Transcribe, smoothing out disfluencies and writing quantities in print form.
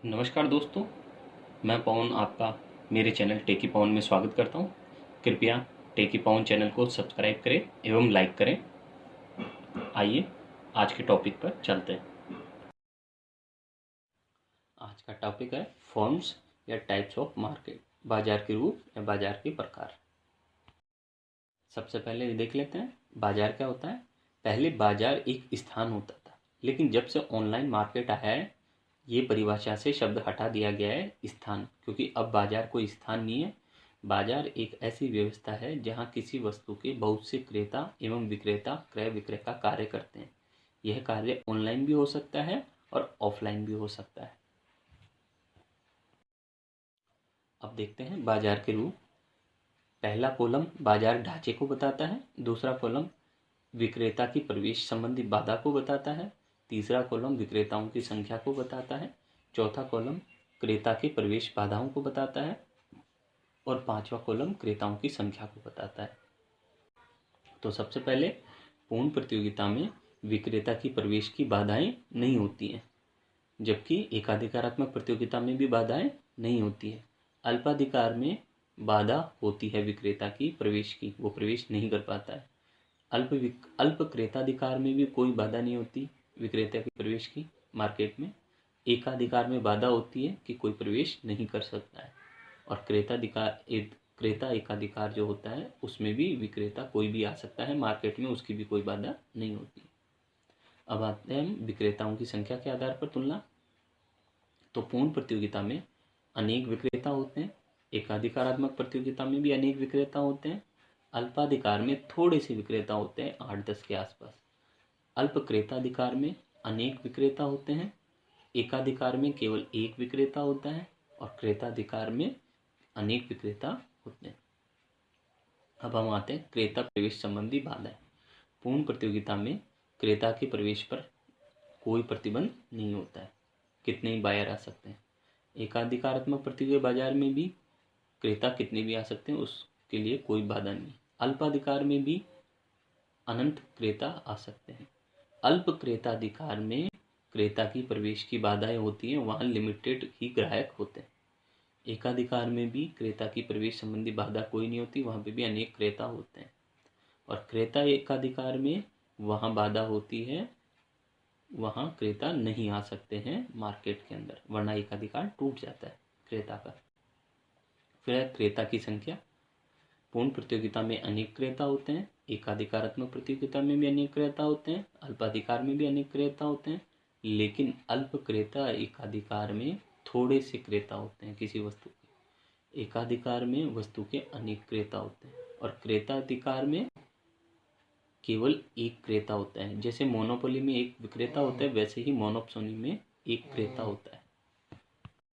नमस्कार दोस्तों, मैं पवन आपका मेरे चैनल टेकी पवन में स्वागत करता हूं। कृपया टेकी पवन चैनल को सब्सक्राइब करें एवं लाइक करें। आइए आज के टॉपिक पर चलते हैं। आज का टॉपिक है फॉर्म्स या टाइप्स ऑफ मार्केट, बाजार के रूप या बाजार के प्रकार। सबसे पहले देख लेते हैं बाजार क्या होता है। पहले बाजार एक स्थान होता था, लेकिन जब से ऑनलाइन मार्केट आया है ये परिभाषा से शब्द हटा दिया गया है स्थान, क्योंकि अब बाजार कोई स्थान नहीं है। बाजार एक ऐसी व्यवस्था है जहां किसी वस्तु के बहुत से क्रेता एवं विक्रेता क्रय विक्रय का कार्य करते हैं। यह कार्य ऑनलाइन भी हो सकता है और ऑफलाइन भी हो सकता है। अब देखते हैं बाजार के रूप। पहला कॉलम बाजार ढांचे को बताता है, दूसरा कॉलम विक्रेता की प्रवेश संबंधी बाधा को बताता है, तीसरा कॉलम विक्रेताओं की संख्या को बताता है, चौथा कॉलम क्रेता के प्रवेश बाधाओं को बताता है और पांचवा कॉलम क्रेताओं की संख्या को बताता है। तो सबसे पहले पूर्ण प्रतियोगिता में विक्रेता की प्रवेश की बाधाएं नहीं होती हैं, जबकि एकाधिकारात्मक प्रतियोगिता में भी बाधाएं नहीं होती है। अल्पाधिकार में बाधा होती है विक्रेता की प्रवेश की, वो प्रवेश नहीं कर पाता है। अल्प क्रेताधिकार में भी कोई बाधा नहीं होती विक्रेता के प्रवेश की मार्केट में। एकाधिकार में बाधा होती है कि कोई प्रवेश नहीं कर सकता है। और क्रेता एकाधिकार जो होता है उसमें भी विक्रेता कोई भी आ सकता है मार्केट में, उसकी भी कोई बाधा नहीं होती। अब आते हैं हम विक्रेताओं की संख्या के आधार पर तुलना। तो पूर्ण प्रतियोगिता में अनेक विक्रेता होते हैं, एकाधिकारात्मक प्रतियोगिता में भी अनेक विक्रेता होते हैं, अल्पाधिकार में थोड़े से विक्रेता होते हैं, 8-10 के आसपास। अल्प क्रेताधिकार में अनेक विक्रेता होते हैं, एकाधिकार में केवल एक विक्रेता होता है और क्रेताधिकार में अनेक विक्रेता होते हैं। अब हम आते हैं क्रेता प्रवेश संबंधी बाधाएं। पूर्ण प्रतियोगिता में क्रेता के प्रवेश पर कोई प्रतिबंध नहीं होता है, कितने ही बायर आ सकते हैं। एकाधिकारात्मक प्रतियोगिता बाजार में भी क्रेता कितने भी आ सकते हैं, उसके लिए कोई बाधा नहीं। अल्पाधिकार में भी अनंत क्रेता आ सकते हैं। अल्प क्रेताधिकार में क्रेता की प्रवेश की बाधाएं होती हैं, वहां लिमिटेड ही ग्राहक होते हैं। एकाधिकार में भी क्रेता की प्रवेश संबंधी बाधा कोई नहीं होती, वहां पे भी अनेक क्रेता होते हैं। और क्रेता एकाधिकार में वहां बाधा होती है, वहां क्रेता नहीं आ सकते हैं मार्केट के अंदर, वरना एकाधिकार टूट जाता है क्रेता का। फिर क्रेता की संख्या। पूर्ण प्रतियोगिता में अनेक क्रेता होते हैं, एकाधिकारात्मक प्रतियोगिता में भी अनेक क्रेता होते हैं, अल्पाधिकार में भी अनेक क्रेता होते हैं, लेकिन अल्प क्रेता एकाधिकार में थोड़े से क्रेता होते हैं किसी वस्तु के। एकाधिकार में वस्तु के अनेक क्रेता होते हैं और क्रेताधिकार में केवल एक क्रेता होता है। जैसे मोनोपोली में एक विक्रेता होता है, वैसे ही मोनोपोली में एक क्रेता होता है।